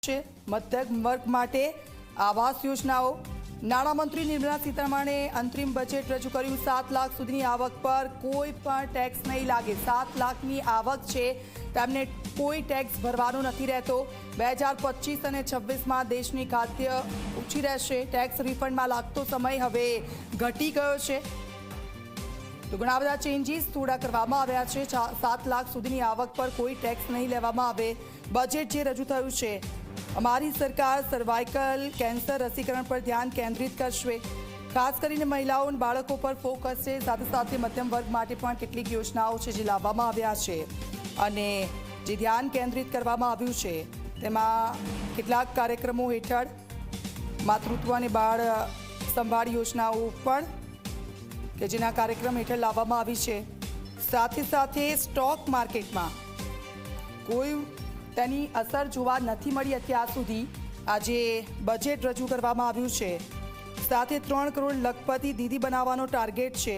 મધ્યમ વર્ગ માટે આવાસ યોજનાઓ। નાણામંત્રી નિર્મલા સીતારમણે અંતરિમ બજેટ રજૂ કર્યું। 7 લાખ સુધીની આવક પર કોઈ પણ ટેક્સ નહીં લાગે। 7 લાખની આવક છે તેમને કોઈ ટેક્સ ભરવાનો નથી રહેતો। 2025 અને 26માં દેશની ખાદ્ય ઓછી રહેશે। ટેક્સ રિફંડમાં લાગતો સમય હવે ઘટી ગયો છે। તો ઘણા બધા ચેન્જીસ થોડા કરવામાં આવ્યા છે। 7 લાખ સુધીની આવક પર કોઈ ટેક્સ નહીં લેવામાં આવે। બજેટ જે રજૂ થયું છે, અમારી સરકાર સર્વાઇકલ કેન્સર રસીકરણ પર ધ્યાન કેન્દ્રિત કરશે। ખાસ કરીને મહિલાઓ અને બાળકો પર ફોકસ છે। સાથે સાથે મધ્યમ વર્ગ માટે પણ કેટલીક યોજનાઓ છે જે લાવવામાં આવ્યા છે અને જે ધ્યાન કેન્દ્રિત કરવામાં આવ્યું છે તેમાં કેટલાક કાર્યક્રમો હેઠળ માતૃત્વ અને બાળ સંભાળ યોજનાઓ પણ કે જેના કાર્યક્રમ હેઠળ લાવવામાં આવી છે। સાથે સાથે સ્ટોક માર્કેટમાં કોઈ તેની અસર જોવા નથી મળી અત્યાર સુધી। આજે બજેટ રજૂ કરવામાં આવ્યું છે। સાથે 3 કરોડ લખપતિ દીદી બનાવવાનો ટાર્ગેટ છે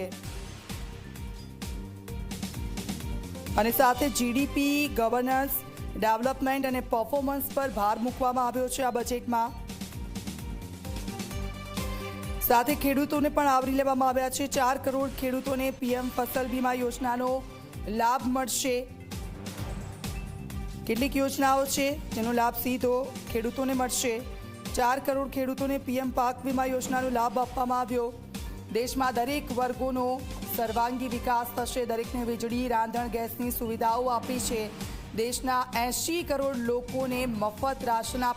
અને સાથે જીડીપી, ગવર્નન્સ, ડેવલપમેન્ટ અને પરફોર્મન્સ પર ભાર મૂકવામાં આવ્યો છે આ બજેટમાં। સાથે ખેડૂતોને પણ આવરી લેવામાં આવ્યા છે। 4 કરોડ ખેડૂતોને પીએમ ફસલ વીમા યોજનાનો લાભ મળશે। કેટલીક યોજનાઓ છે જેનો લાભ સીધો ખેડૂતોને મળશે। 4 કરોડ ખેડૂતોને પીએમ પાક વીમા યોજનાનો લાભ આપવામાં આવ્યો। દેશમાં દરેક વર્ગોનો સર્વાંગી વિકાસ થશે। દરેકને વીજળી, રાંધણ ગેસની સુવિધાઓ આપી છે। દેશના 80 કરોડ લોકોને મફત રાશન